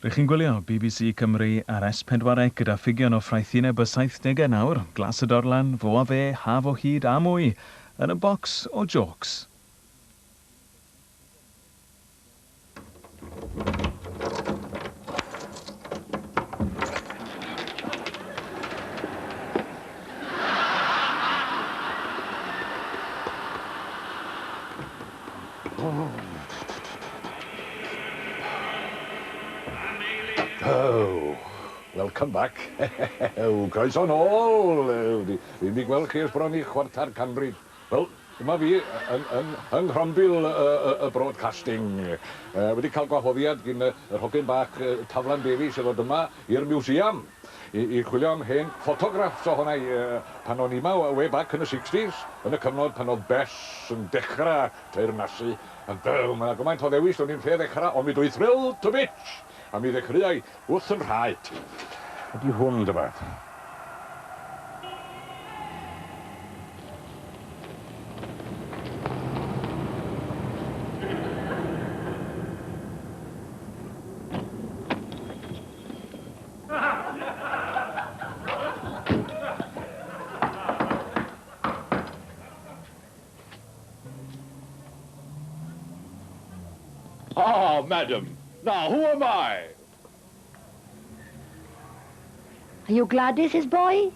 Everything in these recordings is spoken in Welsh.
Rydych chi'n gwylio BBC Cymru ar S4 gyda ffigion o ffraethineb y 70au nawr, Glas y Dorlan, fo a fe, haf o hyd a mwy, yn y bocs o Jôcs. Oh, welcome back. Croeso nôl. Fi'n mi gweld chi ers bron i chwarter canrif. Wel, dyma fi yng nghrombil y broadcasting. Wedi cael gwahoddiad gyn y hogyn bach Taflan Davies efo dyma i'r museum. I chwilio am hen ffotograffs o hwnna pan o'n i yma way back yn y 60s, yn y cyfnod pan oedd Bess yn dechrau teyrnasu. Mae gymaint o ddewis o'n i'n lle ddechrau, ond mi dwi thrilled to bits. A mi ddechrau wrth yn rhaid. Ydy hwn dyma. Ah, madam. Now, who am I? Are you Gladys's boy?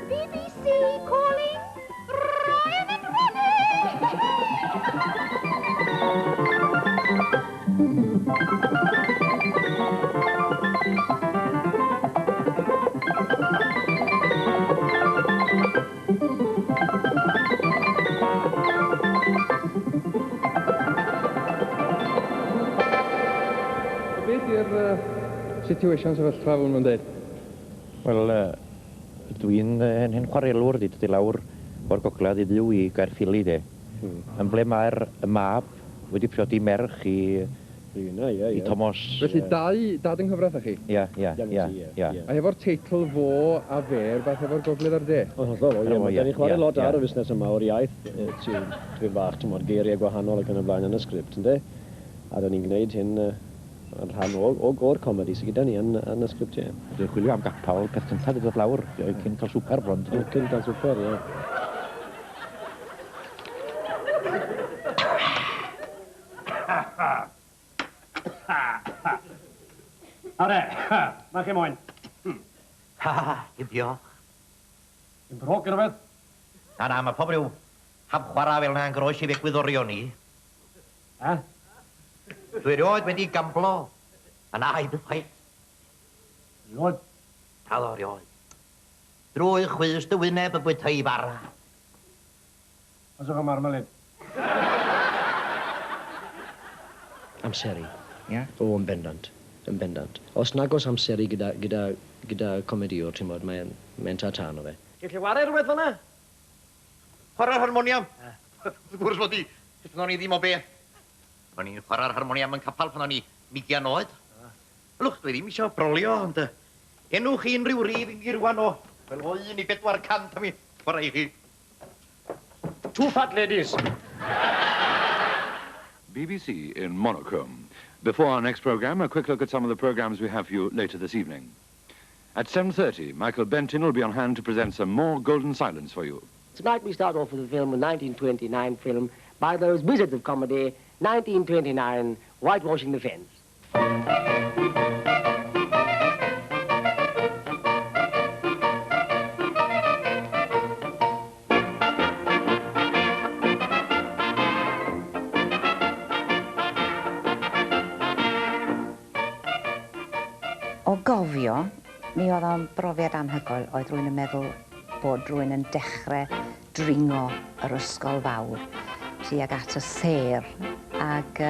BBC calling Ryan and Ronnie. Beth yw'r situation sefyllfa fel nhw'n dweud? Wel, dwi'n hen chwarelwr di dod i lawr o'r gogledd i ddiw i Gaerffili de. Yn ble mae'r mab wedi priodi merch i Thomas... Felly dad yng nghyfraith â chi? Ia. A efo'r teitl fo a fe, rhywbeth efo'r gogledd ar de? Da ni chwarae lot ar y fusnes yma o'r iaith. Dwi'n fach, ti'n modd, geiriau gwahanol ac yn y blaen yn y sgript, ynddo? A da ni'n gwneud hyn yn rhan o'r comedi sydd gyda ni yn y sgript, ie. Dwi'n chwilio am gapal, peth cyntaf i ddod lawr, cyn cael swper bron. Cyn cael swper, ie. Are, mae chi moyn? Diolch. Yn brog yn rhywbeth? Na, mae pob rhyw hab chwarae fel na'n groes i fegwyddorion ni. Dwi rioed wedi gamblo yn aib y ffaith. Rioed? Talo rioed. Drwy chwys dy wyneb y bwytau bara. Os o'ch am armelid? Amseru. Ie? O, yn bendant. Yn bendant. Os nag oes amseru gyda comediwr, ti'n modd, mae'n tan o fe. Ti'n lle wario rhywbeth fyna? Chwarae'r harmoniam. Wrth gwrs bod i, pan o'n i ddim o beth. O'n i'n chwarae'r harmoniam yn capal pan o'n i 20 oed. Lwch, dwi ddim eisiau brolio, ond enwch chi unrhyw rif yn girwan o, fel o 1 i 400 am i chwarae chi. 2 fat ladies. BBC in monochrome. Before our next programme, a quick look at some of the programmes we have for you later this evening. At 7:30, Michael Benton will be on hand to present some more Golden Silence for you. Tonight we start off with a film, a 1929 film, by those wizards of comedy, 1929, Whitewashing the Fence. O gofio, mi oedd o'n brofiad anhygoel oedd rwy'n yn meddwl bod rwy'n yn dechrau dringo yr ysgol fawr tuag at y sêr ac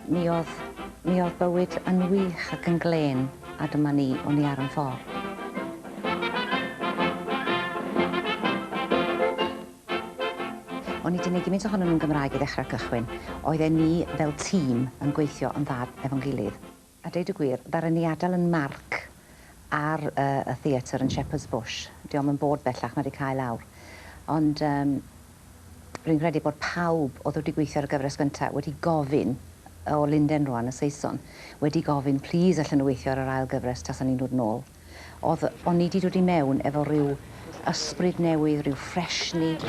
mi oedd bywyd yn wych ac yn glen a dyma ni o'n i ar yn ffordd. O'n i wedi gwneud gymaint ohonyn nhw'n Gymraeg i ddechrau cychwyn. Oedden ni fel tîm yn gweithio yn dda efo'n gilydd. A deud y gwir, ddaru ni adael yn marc ar y theatr yn Shepherd's Bush. Diolch yn bod bellach, mae wedi cael lawr. Ond rwy'n credu bod pawb oedd wedi gweithio ar y gyfres gyntaf wedi gofyn o Linden rwan, y Saeson, wedi gofyn, please allan nhw weithio ar yr ail gyfres tasan ni'n dod nôl. O'n i wedi dod i mewn efo rhyw ysbryd newydd, rhyw ffresni.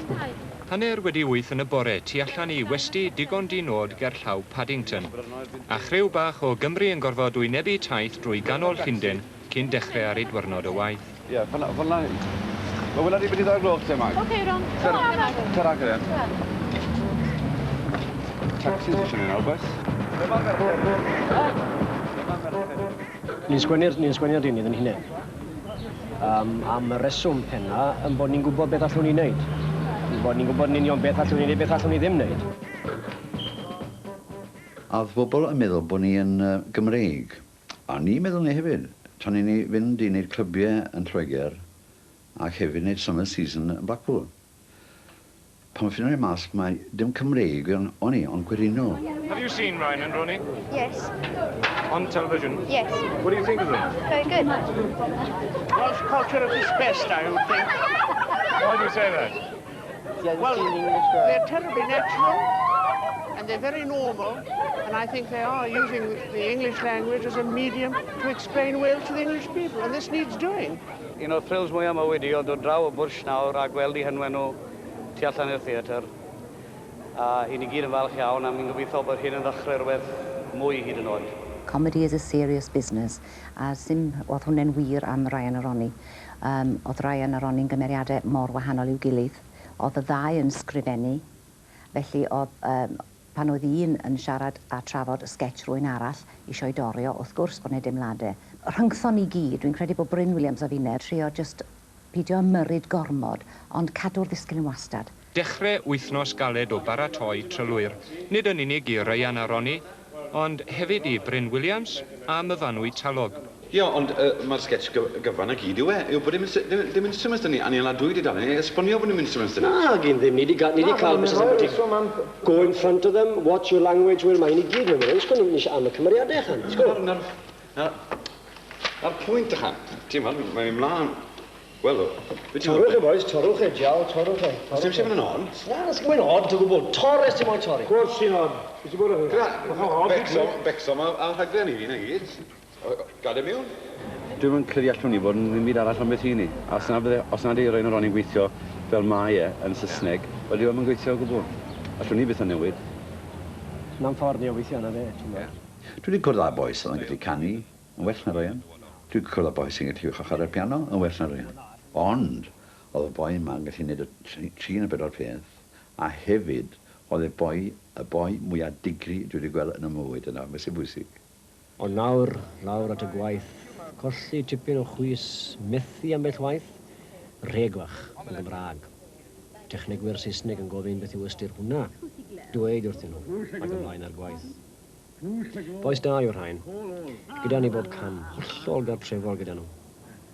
Hanner wedi 8 yn y bore, tu allan i westi digon dinod ger llaw Paddington. A chryw bach o Gymru yn gorfod wynebu taith drwy ganol Llundain cyn dechrau ar ei dwyrnod o waith. Ie, fan'na. Mae wna di wedi ddau gloch te, Mag. Oce, Ron. Ter agor e. Taxi eisiau ni'n albais. Ni'n sgwennu'r deunydd yn hunain. Am y reswm penna yn bod ni'n gwybod beth allwn ni'n neud. Bod ni'n gwybod yn union beth allwn ni'n neud, beth allwn ni ddim neud. A oedd bobl yn meddwl bod ni yn Gymreig. A ni'n meddwl ni hefyd. Tan ni fynd i wneud clybiau yn Lloegr ac hefyd wneud summer season yn Blackpool. Pan ffyn o'r mas, mae dim Cymreig o'n i, ond Gwerino. Have you seen Ryan and Ronnie? Yes. On television? Yes. What do you think of them? Very good. Welsh culture at its best, I would think. Why do you say that? Well, they're terribly natural, and they're very normal, and I think they are using the English language as a medium to explain Wales to the English people, and this needs doing. Un o'r thrills mwyaf mae wedi o dod draw o bwrs nawr a gweld I hynwenw tu allan i'r theatr. A i ni gyd yn falch iawn a mi'n gobeithio bod hyn yn ddechrau rhywbeth mwy hyd yn oed. Comedy is a serious business, a oedd hwnna'n wir am Ryan a Ronnie. Oedd Ryan a Ronnie'n gymeriadau mor wahanol i'w gilydd. Oedd y ddau yn sgrifennu, felly pan oedd un yn siarad a trafod y sketch rwy'n arall eisiau dorio, wrth gwrs bod neu dimladau. Rhyngthon i gyd, dwi'n credu bod Bryn Williams a fi'n trio just pidio ymyrryd gormod, ond cadw'r ddisgyn yn wastad. Dechrau wythnos galed o baratoi trylwyr. Nid yn unig I Ryan a Ronnie, ond hefyd I Bryn Williams a myfanwy talog. Ie, ond mae'r sketch gyfan a gyd yw e. Yw bod dim instruments dyn ni, a ni'n ladwyd I dal. Ni'n esbonio bod dim instruments dyn ni. Na, gyn ddim. Ni di cael Mrs. Aberty. Go in front of them, watch your language, wyl mae'n I gyd yn mynd. Sgwn ni'n eisiau am y cymeriadau chan. Na'r pwynt ychan. Ti'n fan, mae'n mlaen. Wel, torwch e, boys, torwch e, diawl, torwch e. Os ti'n eisiau fynd yn on? Na, nes gwyn od, ti'n gwybod. Torres ti'n moyn torri. Gwrs ti'n od. Ti'n bod o hyn? Becsom a rhaglenni fi, na gyd. Gade miwn? Dwi'n mynd credu allwn ni bod yn ddim byd arall am beth I ni. Os na di rhaid o'r oni'n gweithio fel mae yn Saesneg, wel dwi'n mynd gweithio o gwbl. Allwn ni beth yn newid. Na'n ffordd ni o weithio yna fe. Dwi wedi cwrdd â boes oedd yn gallu canu, yn well na Ryan. Dwi wedi cwrdd â boes sy'n gallu chwarae'r piano, yn well na Ryan. Ond, oedd y boi yma yn gallu gwneud y 3 4 peth, a hefyd, oedd y boi mwyaf digri dwi wedi gweld yn y mywyd yna, fe sy'n bwysig. Ond nawr at y gwaith, colli tipyn o chwys methu ambell waith, regwach yn Gymraeg. Technegwyr Saesneg yn gofyn beth yw ystyr hwnna. Dweud wrthyn nhw, ac ymlaen ar gwaith. Boes da yw'r rhain. Gyda ni bod cam hollol gartrefol gyda nhw.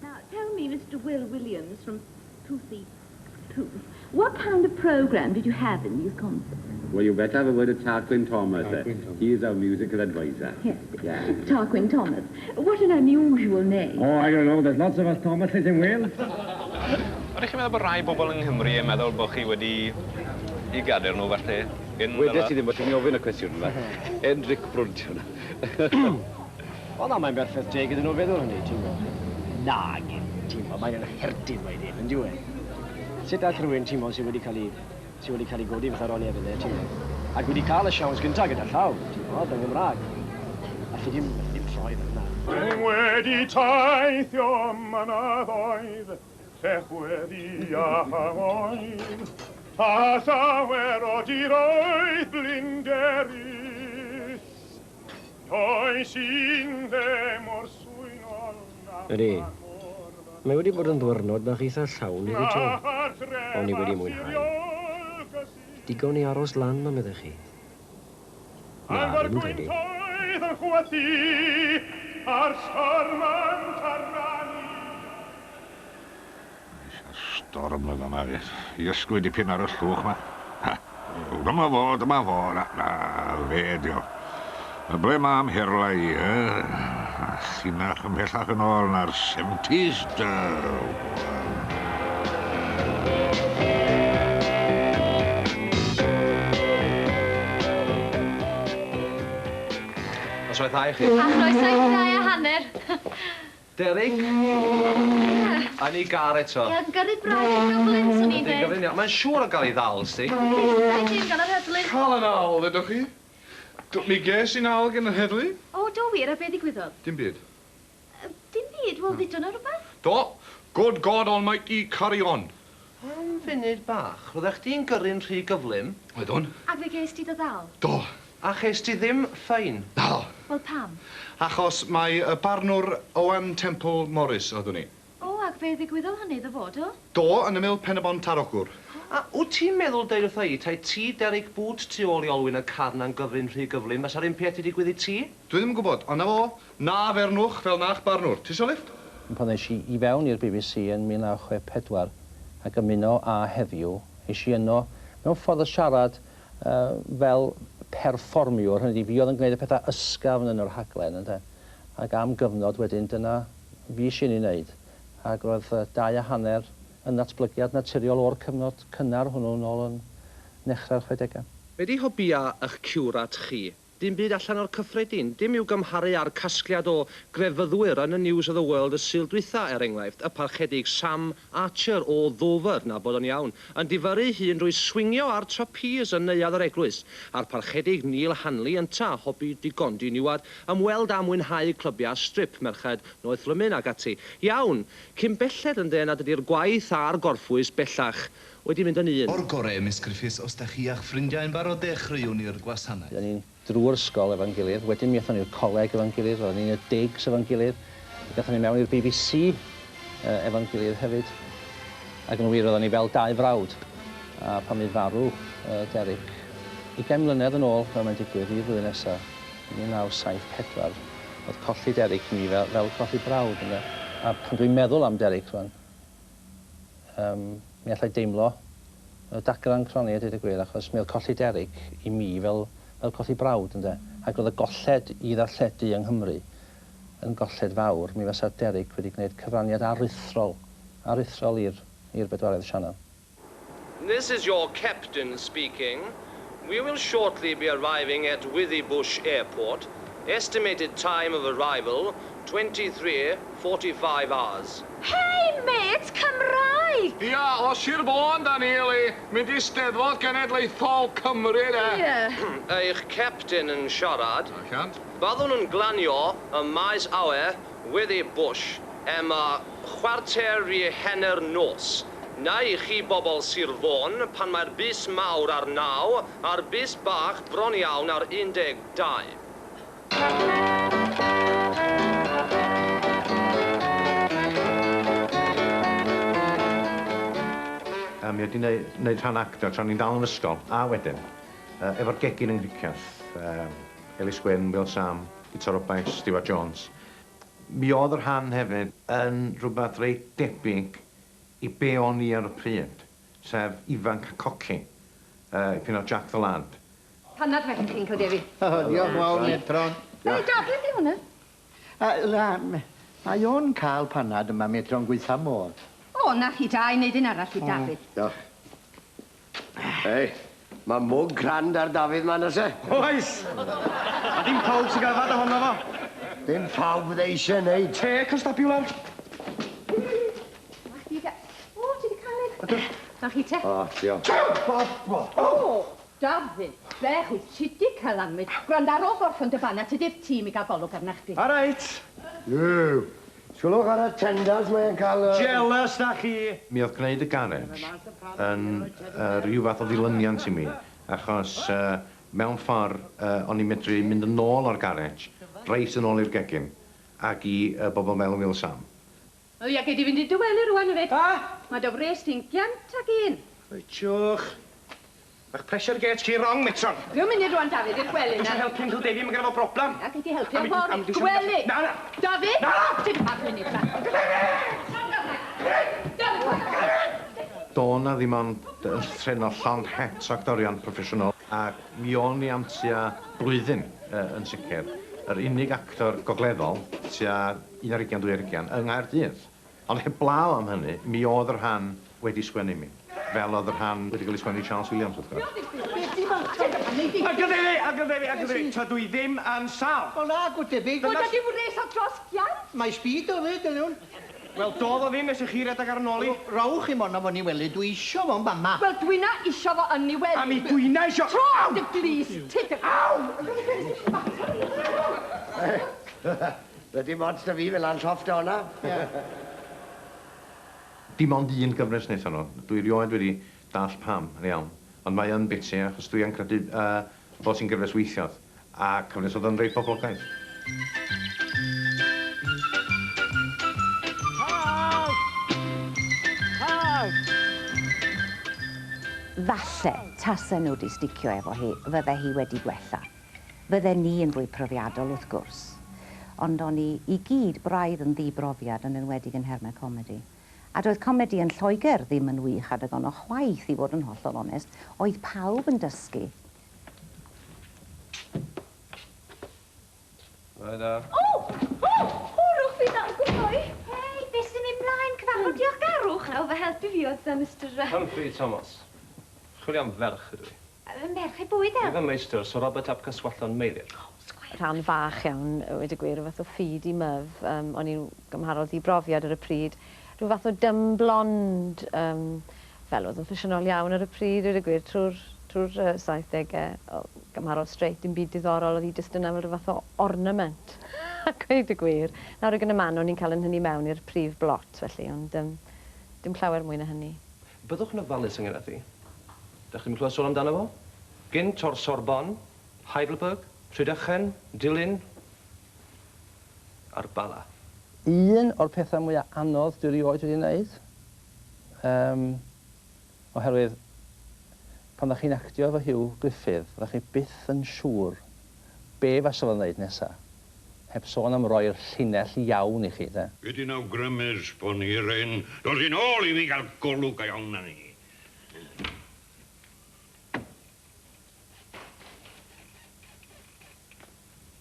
Now, tell me, Mr. Will Williams from Toothy Tooth, what kind of program did you have in these concerts? Well, you better have a word of Tarquin Thomas. He is our musical advisor. Yes. Yeah. Tarquin Thomas. What an unusual name. Oh, I don't know. There's lots of us Thomases in Wales. Ydych chi'n meddwl bod rai bobl yng Nghymru yn meddwl bod chi wedi I gader nhw falle? Wedes I ddim bod ti'n ofyn y cwestiwn yma. Endric Brwntio yna. O na, mae'n berffaith deg ydyn nhw feddwl hynny, ti'n gwybod? Na, ti'n gwybod, mae'n herdydd mae ddim, yn diwy. Sut all rhywun, ti'n gwybod, sydd wedi cael ei godi fatha Ronnie efo dde, ti'n gwybod? Ac wedi cael y siawns gyntaf gyda llaw, ti'n gwybod, yn Gymraeg. Alli ddim troedd yna. Rwy'n wedi taithio mynyddoedd, sef wedi a hangoedd, a llawer o diroedd blinderus, does un ddim o'r swynol na... Ydy, mae wedi bod yn ddwyrnod bach eitha llawn iddi to, ond ni wedi mwynhau. Digon I aros lan, ma meddech chi. Na, ddim credu. Yn chwythu ar storm yn tarrannu. Storm oedd yma, I ysgwyd dipyn ar y llwch yma. dyma fo, na, fe, dio. Ble mae amherla i, llinach ymhellach yn ôl na'r 70s, Noswaith dda i chi. A chroeso i 2 a hanner. Derig? A ni Garej eto. Ie, gyrru braidd i'r gyflym, swn i'n dweud. Mae'n siŵr o gael ei ddal, sti. Rhaid i'n gan yr heddlu. Cael yn awl, ddedwch chi? Mi ges i'n awl gen yr heddlu? O, do wir, a be ddigwyddodd? Dim byd. Dim byd, wel, ddydwn o rhywbeth. Do, good God Almighty, carry on. Am funud bach, roeddech chdi'n gyrru'n rhy gyflym? Oeddwn. Ac fe ges ti dy ddal? Do. A ches ti ddim ffein? Do. Wel, pam? Achos mae y barnwr Owen Temple Morris oeddwn ni. O, ac fe ddigwyddodd hynny dy fod, o? Do, yn ymyl Penabon Tarogwr. A wyt ti'n meddwl deud wrtho i, tai ti Derig bwt tu ôl i olwyn y carn a'n gyfrin rhy gyflym, mas ar un peth i digwydd i ti? Dwi ddim yn gwybod, ond na fo, na fernwch fel nach barnwr. Ti isio lift? Pan eis i fewn i'r BBC yn 1964 ac ymuno a heddiw, eis i yno mewn ffordd o siarad fel perfformiwr, hynny fi oedd yn gwneud y pethau ysgafn yn yr rhaglen, ynde? Ac am gyfnod wedyn, dyna fi eisiau ni wneud. Ac roedd 2 a hanner yn natblygiad naturiol o'r cyfnod cynnar hwnnw nôl yn nechrau'r 60au. Be di hobia eich ciwrat chi? Dim byd allan o'r cyffredin. Dim i'w gymharu â'r casgliad o grefyddwyr yn y News of the World y Sul dwytha, enghraifft, y parchedig Sam Archer o Ddofer, na bod o'n iawn, yn diferu hun drwy swingio ar trapeze yn neuadd yr eglwys, a'r parchedig Neil Hanley yn ta, hobi digondi niwad, ymweld â mwynhau clybiau strip merched noeth Flymin ag ati. Iawn, cyn belled yn den nad ydy'r gwaith a'r gorffwys bellach wedi mynd yn un. O'r gorau, Miss Griffiths, os da chi a'ch ffrindiau yn barod dechreuwn i'r gwasanaeth? Ni'n drwy'r ysgol efo'n gilydd, wedyn mi aethon ni'r coleg efo'n gilydd, roeddwn ni'n y digs efo'n gilydd, gaethon ni mewn i'r BBC efo'n gilydd hefyd. Ac yn wir oeddwn ni fel 2 frawd. A pan mi farw Derig, 20 mlynedd yn ôl, fel mae'n digwydd i'r flwyddyn nesaf, 1974, oedd colli Derig mi fel colli brawd. A pan dwi'n meddwl am Derig rwan, mi allai deimlo dacran croni a dweud y gwir, achos mi oedd colli Derig i mi fel colli brawd, ynde. Ac oedd y golled i ddarlledu yng Nghymru yn golled fawr, mi fysa'r Derig wedi gwneud cyfraniad aruthrol i'r bedwaredd sianel. This is your captain speaking. We will shortly be arriving at Withybush Airport. Estimated time of arrival, 23:45 hours. Hey, mate, Cymreig! Ia, o Sir Bon, Danieli. Mynd i Steddfod Genedlaethol Cymru, de. Ie. Eich captain yn siarad. Allan. Byddwn yn glanio y maes awe Withybush am chwarter i henner nos. Na i chi bobl Sir Fôn pan mae'r bus mawr ar 9 a'r bus bach bron iawn ar 12. Mi wedi wneud rhan actor tra ni'n dal yn ysgol, a wedyn, efo'r gegin yng Nghricath, Elis Gwyn, Will Sam, Gitar Obaith, Stewart Jones. Mi oedd yr rhan hefyd yn rhywbeth reit debyg i be o'n i ar y pryd, sef ifanc coci, ipyn o Jack the Lad. Panad fe chi'n Cloderi? Diolch mawr, Metron. Ei, Dathlu di hwnna? Mae o'n cael panad yma, Metron, gweitha modd. O, na chi da i wneud un arall i Dafydd. Ei, mae mwg grand ar Dafydd man ys e. Oes! A dim pawb sy'n gael fad ohono fo. Dim pawb fydde eisiau wneud. Te, cystapio lawr. O, ti di cael ei? Na chi te? O, diolch. O, Dafydd, fe chwi, ti di cael anwyd. Gwrand ar ôl gorffon dy ban, a ti di'r tîm i gael bolwg arnach chdi. A reit. Yw. Siwlwch ar y tenders mae'n cael... Jealous na chi. Mi oedd gwneud y Garej yn rhyw fath o ddilyniant i mi, achos mewn ffordd o'n i'n medru mynd yn ôl o'r Garej, reis yn ôl i'r gegin, ac i bobl fel Will Sam. O, ia, gei di fynd i dywelu rwan, hefyd. Mae dy wres ti'n giant ag un. Rwytiwch. Mae'ch pressure gauge chi wrong, Metron. Dwi'n mynd i rwan, Dafydd, i'r gwely na. Dwi'n helpu'n Cloderi, mae gen fo broblem. Ia, gei di helpu am fori. Gwely! Na! Dafydd! Na! Ti'n parlu ni, Fran. Do na ddim ond llen o llond het o actorion proffesiynol. A mi o'n ni am tua blwyddyn yn sicr. Yr unig actor gogleddol tua 11-12 yng Nghaerdydd. Ond heblaw am hynny, mi oedd yr rhan wedi sgwennu mi. Fel oedd yr rhan wedi cael ei sgwennu Charles Williams, wrth gwrs. Agradeu, tydw i ddim yn sal. O na, gwyd debyg. Gwyd ydym wnes o drosgian? Mae speed o fyd, ydyn Wel, doedd o ddim nes i chi redag ar yn ôl i. Rawch i monna fo'n i welu, dwi isio fo'n bama. Wel, dwi'n isio fo yn i weld. A mi dwi'n isio... Tro, dy glis, take it. Aw! Wedi mods da fi fel ansoft o hwnna. Dim ond un gyfres wnaethon nhw. Dwi rioed wedi dall pam, yn iawn. Ond mae yn biti, achos dwi yn credu bod sy'n gyfres weithiodd. A cyfres oedd yn reit boblogaidd. Falle, tasen nhw wedi sticio efo hi, fydde hi wedi gwella. Fydde ni yn fwy profiadol wrth gwrs. Ond o'n i gyd braidd yn ddibrofiad yn enwedig yn hermau comedi. A doedd comedi yn Lloegr ddim yn wych adeg o'n o chwaith i fod yn hollol onest, oedd pawb yn dysgu. Hwrwch fi ddal gwybod. Hei, beth sy'n mynd mlaen cyfarfod diolchgarwch? O, fy helpu fi oedd Mr. Humphrey Thomas. Chwilio am ferch ydw i. Merch ei bwyd e? Fy meistr, Sir Robert ap Caswallon Meilir. Rhan fach iawn, wedi gwir, fath o ffid i myf. O'n i'n gymharol ddibrofiad ar y pryd. Rhyw fath o dym blond, fel oedd yn ffasiynol iawn ar y pryd, wedi gwir, trwy'r 70au. Gymharol straight, dim byd diddorol, oedd hi jyst yn aml rhyw fath o ornament. Ac wedi gwir. Nawr ag yn y man, o'n i'n cael yn hynny mewn i'r prif blot, felly, ond dim llawer mwy na hynny. Byddwch yn ofalus yng Nghaerdydd? Dach chi'n clywed sôn amdano fo? Gynt o'r Sorbonne, Heidelberg, Rhydychen, Dilyn, a'r Bala. Un o'r pethau mwyaf anodd dwi rioed wedi wneud, oherwydd pan ddech chi'n actio efo Hugh Griffith, ddech chi byth yn siŵr be fasa fo'n wneud nesaf, heb sôn am roi'r llinell iawn i chi, de. Ydyn awgrymys bod ni'r un, dod i'n ôl i mi gael golwg a iawn na ni.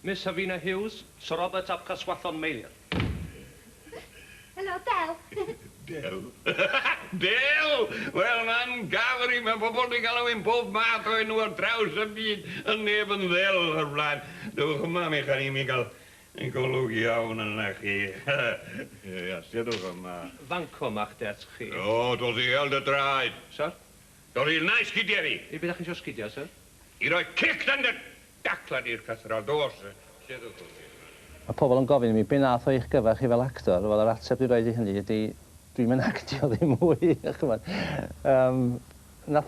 Miss Havina Hughes, Sir Robert ap Caswallon Meilir. Helo, Del. Del? Del! Wel, man, gafri, mae bobl wedi gael yn bob math o enw ar draws y byd, yn neb yn ddel o'r blaen. Dywch yma, mi chan i mi gael yn golwg iawn yna chi. Ia, sydwch yma. Fanco ma'ch det chi. O, dod i held y draed. Sir? Dod i'r nai sgidio fi. I beth ych chi'n sgidio, sir? I roi cic dan dy daclad i'r cathral dos. Sydwch yma. Mae pobl yn gofyn i mi, be nath o eich gyfer chi fel actor? Wel, yr ateb dwi'n rhaid i hynny ydy, dwi'n mynd actio ddim mwy. Nath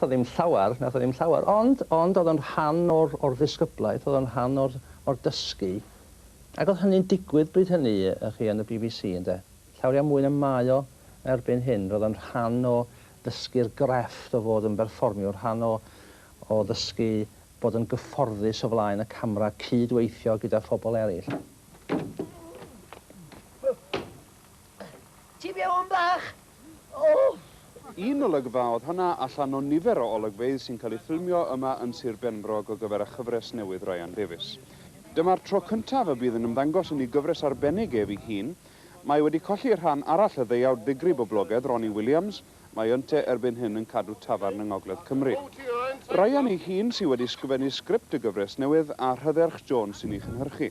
o ddim llawer, ond oedd yn rhan o'r ddisgyblaeth, oedd yn rhan o'r dysgu. Ac oedd hynny'n digwydd bryd hynny chi yn y BBC, ynddo. Llawer iawn mwy na mae o erbyn hyn, roedd yn rhan o ddysgu'r grefft o fod yn berfformiwr, rhan o ddysgu bod yn gyfforddus o flaen y camera, cydweithio gyda phobl eraill. Ti mewn bach? Un olygfa oedd hwnna allan o nifer o olygfeydd sy'n cael ei ffilmio yma yn Sir Benfro o gyfer y chyfres newydd Ryan Davies. Dyma'r tro cyntaf y bydd yn ymddangos yn ei gyfres arbennig ef ei hun. Mae wedi colli'r rhan arall y ddeuawd digri boblogaidd Ronnie Williams. Mae ynte erbyn hyn yn cadw tafarn yng Ngogledd Cymru. Ryan ei hun sydd wedi sgrifennu sgript y gyfres newydd a Stewart Jones sy'n ei chynhyrchu.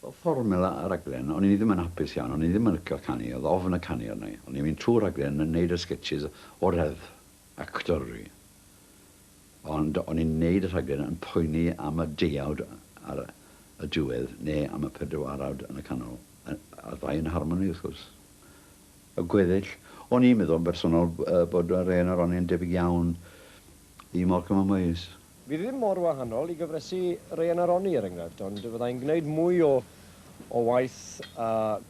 O fformula y raglen, o'n i ddim yn hapus iawn, o'n i ddim yn licio canu, oedd ofn y canu arna i. O'n i'n mynd trwy'r raglen yn neud y sketches o reddf, actori. Ond o'n i'n neud y raglen yn poeni am y deuawd ar y diwedd, neu am y pedwarawd yn y canol. A ddau yn harmoni, wrth gwrs. Y gweddill, o'n i'n meddwl yn bersonol bod yr un ar o'n i'n debyg iawn i Morecambe and Wise. Fi ddim mor wahanol i gyfresu Ryan a Ronnie er enghraifft, ond fyddai'n gwneud mwy o waith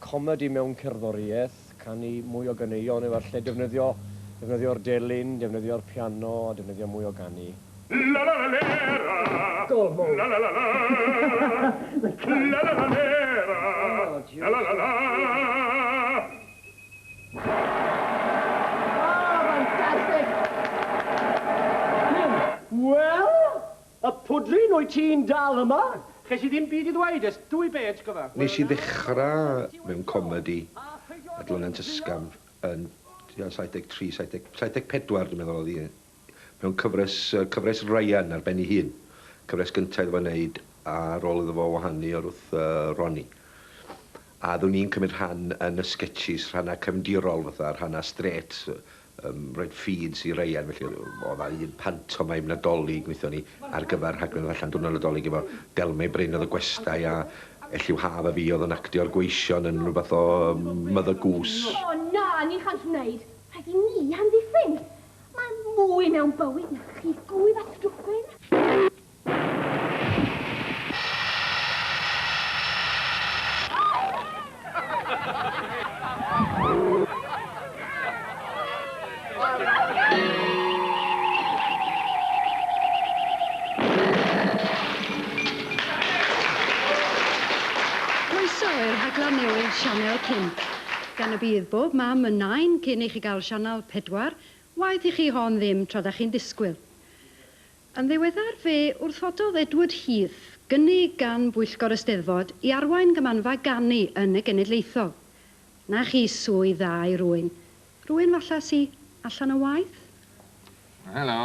comedi mewn cerddoriaeth, canu mwy o ganeuon, efallai defnyddio'r delyn, defnyddio'r piano, a defnyddio mwy o ganu. La la la lera, la la la la, la la la lera, la la la la. Wel, y pwy wyt ti'n dal yma? Ches i ddim byd i ddweud, ys dwy beth gyfa. Nes i ddechrau mewn comedi a Dlynant Ysgam yn 73, 74 dwi'n meddwl oedd hi. Mewn cyfres Ryan ar ben ei hun. Cyfres gyntaf iddo fo wneud ar ôl iddo fo wahanu o'r wrth Ronnie. A ddwn ni'n cymryd rhan yn y sketches, rhanna cefndirol fatha, rhanna straight, roed feeds i Ryan, felly oedd un pantomime nadolig wnaethon ni ar gyfer rhaglen allan diwrnod nadolig efo Delmau Bryn oedd y gwestai a Elliw Haf a fi oedd yn actio'r gweision yn rhywbeth o Mother Goose. O na, ni chant wneud. Rhaid i ni amddiffyn. Mae mwy mewn bywyd na chi gwydd a stwffyn. Sianel 5. Gan y bydd bob mam yn 9 cyn i chi gael sianel 4, waith i chi hon ddim tra da chi'n disgwyl. Yn ddiweddar fe wrthododd Edward Heath gynnig gan Bwyllgor y Steddfod i arwain gymanfa ganu yn y genedlaethol. Na chi swydd dda i rwy'n. Rwy'n falla si allan o waith? Helo,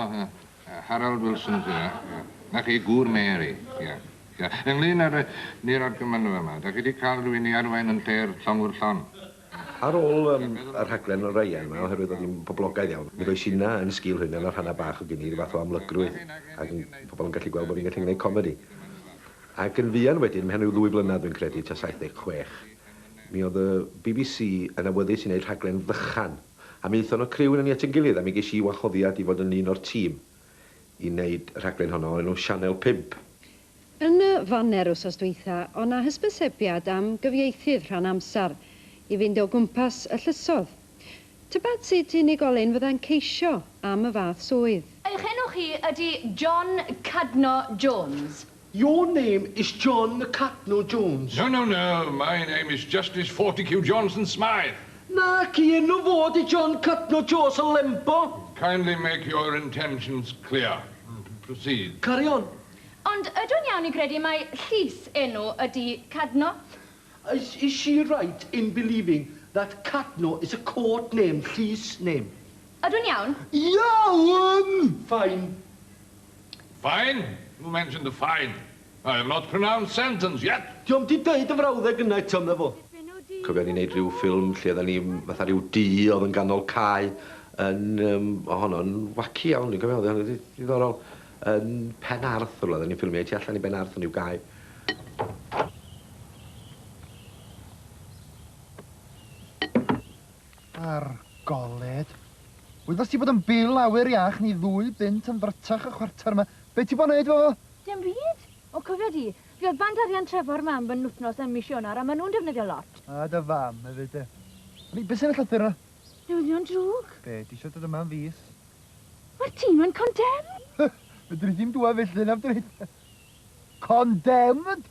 Harold Wilson, na chi gŵr Mary, Ynglyn ar ni'r argymanfa yma, da chi wedi cael rhywun i arwain yn lle'r llongwr llon? Ar ôl yr rhaglen o Ryan yma, oherwydd oedd hi'n poblogaidd iawn, mi roes yna yn sgil hynny yn rhanna bach o gynnu, fath o amlygrwydd, ac pobl yn gallu gweld bod ni'n gallu gwneud comedi. Ac yn fuan wedyn, mewn rhyw 2 blynedd dwi'n credu, ta 76, mi oedd y BBC yn awyddus i wneud rhaglen ddychan, a mi ddeithon o criw yn ni at yn gilydd, a mi ges i wachoddiad i fod yn un o'r tîm i wneud rhaglen honno enw Sianel 5. Yn y fanner wsos dweitha, o na hysbysebiad am gyfieithydd rhan amser i fynd o gwmpas y llysodd. Tybed sut unigolyn fydda'n ceisio am y fath swydd? Eich enw chi ydy John Cadno Jones. Your name is John Cadno Jones. No. My name is Justice Fortescue Johnson Smythe. Na, ci enw fod i John Cadno Jones yn lempo. Kindly make your intentions clear. Proceed. Carry on. Ond ydw'n iawn i credu mai llys enw ydy Cadno? Is she right in believing that Cadno is a court name, llys name? Ydw'n iawn? Iawn! Fine. Fine? Who mentioned the fine? I have not pronounced sentence yet. Diolch di deud y frawddeg yna eto na fo. Cofio ni wneud rhyw ffilm lle oedden ni fatha rhyw di oedd yn ganol cae yn honno'n waci iawn, ni'n cofio, oedd yn ddiddorol. Yn Pen Arthur, oedden ni'n ffilmio ti allan i Ben Arthur i'w gau. Ar goled. Wythnos ti bod yn bil awyr iach ni 2 bint yn fyrtach y chwarter yma. Be ti bod yn neud fo? Dim byd. O, cofio di, fi oedd band arian Trefor mam yn wythnos yn misionar a maen nhw'n defnyddio lot. A dy fam, hefyd e. Ond i, beth sy'n y llythyr yna? Newyddion drwg. Be, ti eisiau dod yma yn fus? Mae'r tîm yn condemn. Fydri ddim dwa felly na fydri. Condemned?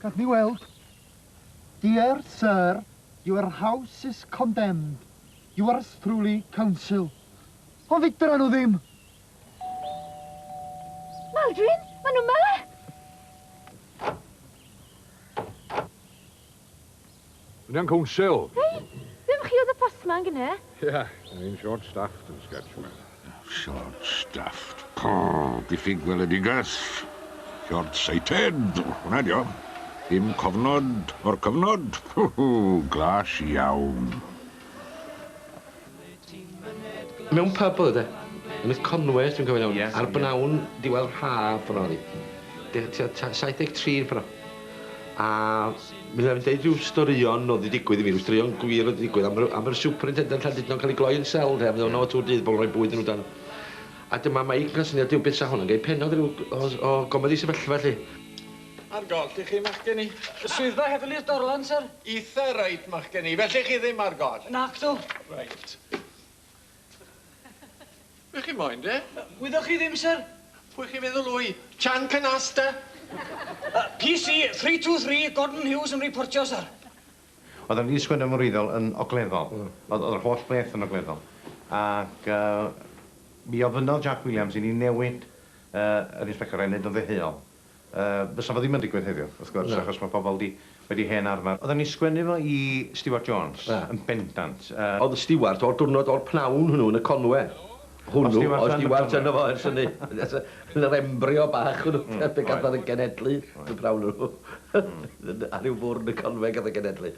Gad mi weld. Dear sir, your house is condemned. Yours truly, council. Ond fydra nhw ddim. Maldrin, maen nhw yma. Yna'n council. Hei, ddim chi oedd y postman gyda? Yeah, ni'n short-staffed yn sketch yma. Short-staffed. Diffyg weledigaeth. Short-sighted. Hwna dio. Dim cofnod o'r cyfnod. Glas iawn. Mewn pub oedd e. Yn y Conway, dwi'n cofio iawn. Ar bynawn diwedd haf yn oedd. 73 pan o. A mi ddyn deud rhyw storion oedd wedi digwydd i mi, rhyw storion gwir oedd wedi digwydd am yr superintendent Llandudno yn cael ei gloi yn sel, fe oedd o'n tŵr dydd, bobl rhoi bwyd yn nhw dan. A dyma mae i'n cael syniad, beth sa hwnna'n gael penod o gomedi sefyllfa felly. Ar gol, chi ma'ch gen i. Y swyddfa heddlu Dorlan, sir? Eitha reit ma'ch gen i, felly chi ddim ar gol. Nac dw. Reit. Pwy chi moyn, de? Wyddwch chi ddim, sir? Pwy chi feddwl wy? Chan Canasta? PC 323, Gordon Hughes yn reportio, sir. Oedden ni sgwennu am wreiddiol yn ogleddol. Oedd yr holl beth yn ogleddol. Ac mi ofynodd Jack Williams i ni newid yr inspector enid yn ddeheuol. Fysa fo ddim yn digwydd heddiw, wrth gwrs, achos mae pobl wedi hen arfer. Oedden ni sgwennu fo i Stewart Jones, yn bendant. Oedd y Stewart o'r diwrnod o'r pnawn hwnnw yn y Conwe. Hwnnw, o Stewart yna fo ers hynny. Yn yr embrio bach hwnnw, be gath yn y genedlu, y brawn nhw. A rhyw bwr yn y Conwe gath y genedlu.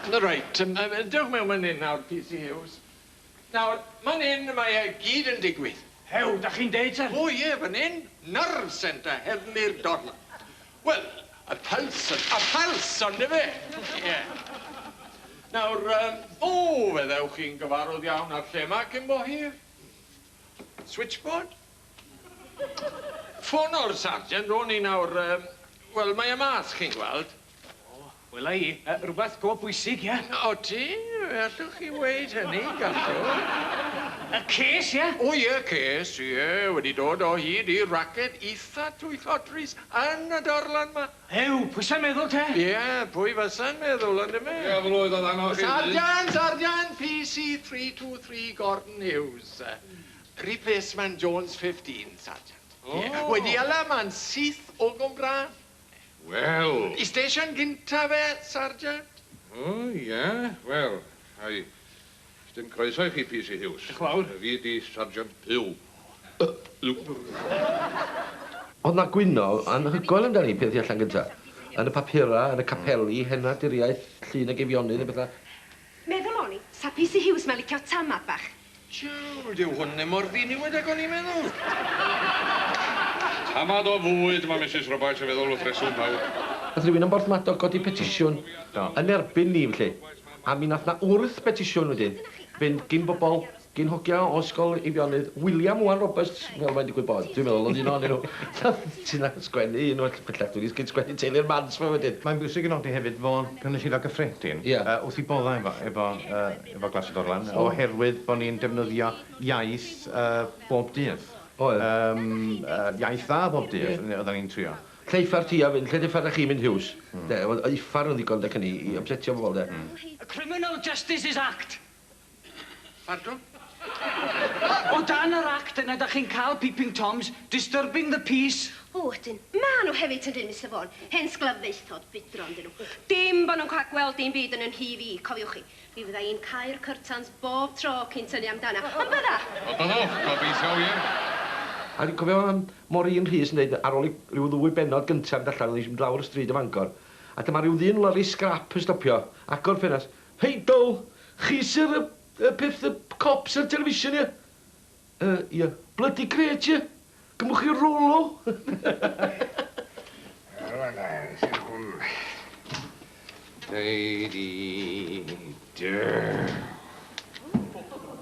Right, dewch mewn man hyn nawr, PC Hughes. Nawr, man hyn mae gyd yn digwydd. Hew, da chi'n deud, sir? O ie, fan hyn, nerve centre, heddlu'r Dorlan. Wel, y pals, ond y fe. Ie. Nawr, feddewch chi'n gyfarwydd iawn ar lle ma cyn bo hir? Switchboard? Ffôn o'r sargent, o'n i nawr, wel, mae y mas chi'n gweld. Wel i, rhywbeth go bwysig, ie? O ti, allwch chi weid hynny, gallwch. Y ces, ie? O ie, ces, ie, wedi dod o hyd i'r raced eitha twyllodrys yn y Dorlan ma. Ew, pwy sy'n meddwl te? Ie, pwy fysa'n meddwl yn yma? Ie, fel oedd oedd annog chi. Sargent, PC 323 Gordon Hughes. Replacement Jones 15, Sargent. Wedi ala ma'n syth o Gymraeg. Wel. I station gynta fe, Sargent? O, ie, wel, hai. Ydyn croeso i chi, PC Hughes. Chwawr. Fi di Sargent Pew. Oedd na gwyno, anhygoel amdani peth i allan gynta. Yn y papura, yn y capeli, hena diriaeth, llun a gefionydd, y bethau. Meddwl o'n i, sa PC Hughes mae'n licio tamad bach. Tiw, dyw hwn mor ddiniwyd ag o'n i'n meddwl. Tamad o fwyd mae Mrs Roberts yn feddwl wrth reswm mawr. Oedd rhywun yn Borthmadog godi petisiwn yn erbyn ni, felly. A mi nath na wrth petisiwn wedyn, fynd gyn bobl, gyn hogia o ysgol Eifionydd, William Wan Roberts, fel mae'n digwydd bod. Dwi'n meddwl, oedd un o'n nhw. Ti'n sgwennu, un o'r pellach, dwi'n gyn sgwennu Taylor Mans fe wedyn. Mae'n bwysig yn oedi hefyd fod cynulleidfa gyffredin wrth i boddau efo Glas y Dorlan, oherwydd bod ni'n defnyddio iaith bob dydd. Iaith dda bob dydd, oedden ni'n trio. Lle iffar ti a fynd, lle iffar a chi mynd Hughes? Oedd iffar yn ddigon dec hynny i obsetio bobl, de. A Criminal Justice Act. Pardon? O dan yr act yna, da chi'n cael peeping toms, disturbing the peace. O, ydyn. Ma nhw hefyd yn dyn, Mr Vaughan. Hens glyfaethod bydron dyn nhw. Dim bod nhw'n cael gweld dim byd yn yn hi fi, cofiwch chi. Fi fydda i'n cael cyrtans bob tro cyn tynnu amdana. Ond bydda? O, byddwch, gobeithio, ie. A ni'n cofio mor un Rhys yn dweud, ar ôl rhyw ddwy benod gyntaf yn allan, oedd eisiau lawr y stryd y Fangor. A dyma rhyw ddyn lori scrap yn stopio, agor ffenas. Hei, Dol, chi sy'r peth y cops ar television, ie? Ie, bloody great, ie? Gymwch chi rolo?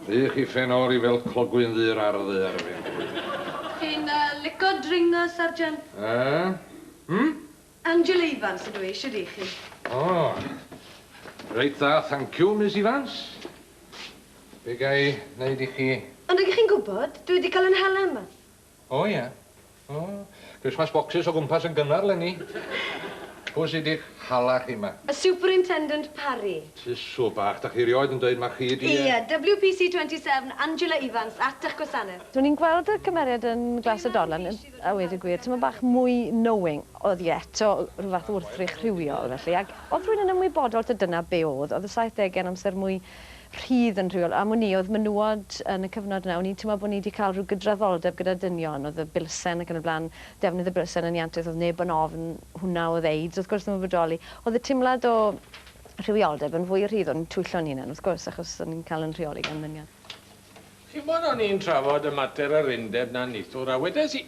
Ych chi ffenori fel clogwyn ddyr ar ddyr. Chi'n lico dringo, Sargent? Angela Evans ydw i, eisiau di chi. O, reit dda, thank you, Miss Evans. Be gai wneud i chi? Ond ydych chi'n gwybod, dwi wedi cael yn hala yma. O, ie. O, Christmas boxes o gwmpas yn gynnar, Lenny. Pwy sydd i'ch hala chi yma? Y Superintendent Parry. Tisw bach, da chi rioed yn dweud mae chi di... Ie, WPC 27, Angela Evans, at eich gwasanaeth. Dwi'n ni'n gweld y cymeriad yn Glas y Dorlan, a wedi gwir, ti'n bach mwy knowing oedd i eto rhyw fath wrthrych rhywiol, felly. Ac oedd rhywun yn ymwybodol ta dyna be oedd y 70au yn amser mwy rhydd yn rhywiol. Am o'n i, oedd menywod yn y cyfnod yna, o'n i'n teimlo bod ni wedi cael rhyw gydraddoldeb gyda dynion, oedd y bilsen ac yn y blaen, defnydd y bilsen yn iantydd, oedd neb yn ofn hwnna oedd AIDS, wrth gwrs ddim yn bodoli. Oedd y teimlad o rhywioldeb yn fwy rhydd o'n twyllo'n hunan, wrth gwrs, achos o'n i'n cael yn rheoli gan ddynion. Chi'n bod o'n i'n trafod y mater yr undeb na nithwr, a wedes i...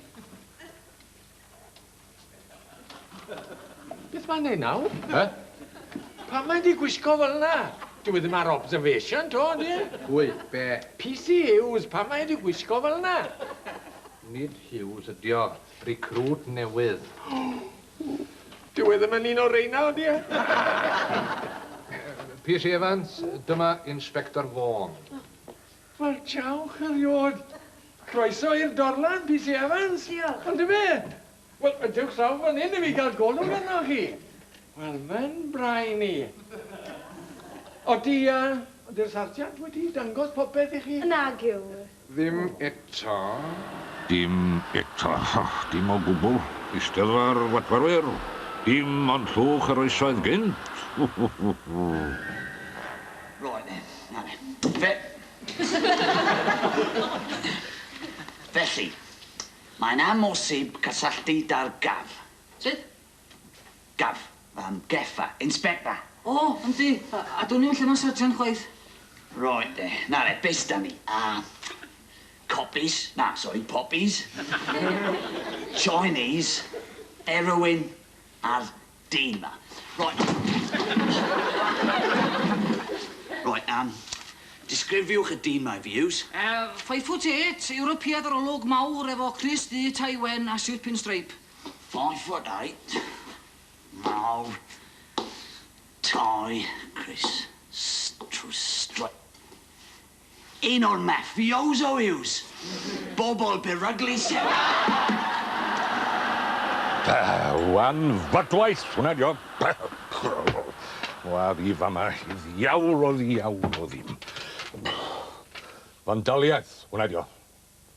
Beth mae'n neud nawr? Pa mae'n di gwisgo fel yna? Dwi ddim ar observation, to, di? Pwy, be? PC Hughes, pa mae'n di gwisgo fel yna? Nid Hughes ydi o, recruit newydd. Dwi ddim yn un o reina, di? PC Evans, dyma Inspector Vaughan. Wel, tiawch eriod. Croeso i'r Dorlan, PC Evans. Diolch. Ond dy fe? Wel, ydywch sawl fan hyn i fi gael golwg arno chi. Wel, mae'n brain i. O di Ydy'r sartiant wedi dangos popeth i chi? Nag yw. Ddim eto. Dim eto. Dim o gwbl. Eisteddfa'r watfarwyr. Dim ond llwch yr oesoedd gynt. Right then, now then. Felly, mae'n amosib cysylltu da'r gaf. Sut? Gaf. Geffa. Inspector. O, yndi. A dwi'n ni'n lle mae sartiant chwaith. Right then, now then, beth da ni? Copies. Poppies. Chinese. Heroin. A'r dyn ma. Right. Right, disgrifiwch y dyn ma i fi yws. 5'8", Europead ar olwg mawr efo Chris D, Taiwan a siwt pinstripe. 5'8", mawr, Tai, Chris, stripe. Un o'r mafioso yws. Bobl beryglis. Wan fadwaith, hwnna dio. Wa'r i fama, iddawr o ddim. Fandaliaeth, hwnna dio.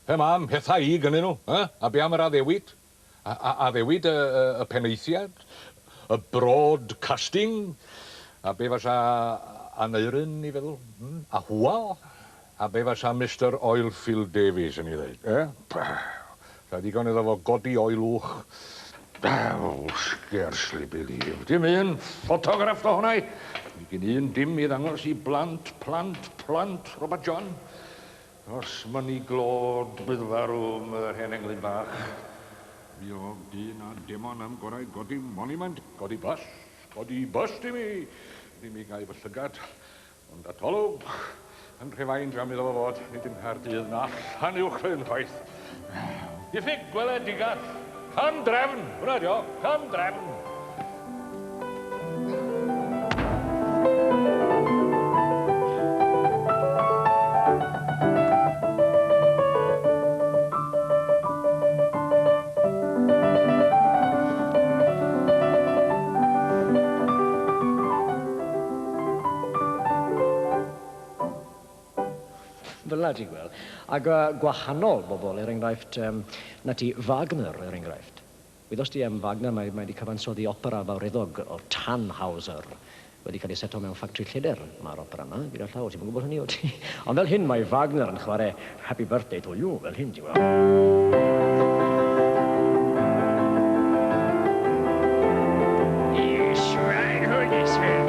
He mam, pethau I gynnyn nhw, a be am yr addewid? Addewid y penaethiad, y broadcasting, a be fasa Aneirin i feddwl, a hwal, a be fasa Mr Oilfield Davies yn ei ddweud. Sa digon iddo fo godi oilwch. Scarcely believe. Dim un ffotograff o hwnna. Gyn un dim I ddangos I blant, Robert John. Os mynnu glod bydd farw yr hen englyn bach. Mi o dyn a dim ond am gorau godi monument, godi bus dim I gael fy llygad. Ond atolwg, yn rhefain jam iddo fo fod, nid yn Nghaerdydd na Llanywchlyn chwaith. Diffyg gweledigaeth. Cam drefn, hwnna dio, cam drefn. Fel na ti'n gweld. Ac gwahanol bobl, enghraifft, na ti Wagner, enghraifft. Wythos ti Wagner, mae wedi cyfansoddi opera fawreddog o Tannhauser. Wedi cael ei seto mewn ffactri llyder, mae'r opera yma. Gyda llaw, ti'n gwybod hynny o ti. Ond fel hyn mae Wagner yn chwarae Happy Birthday to You, fel hyn, ti'n gweld. Yes, right, hwnnw, sir.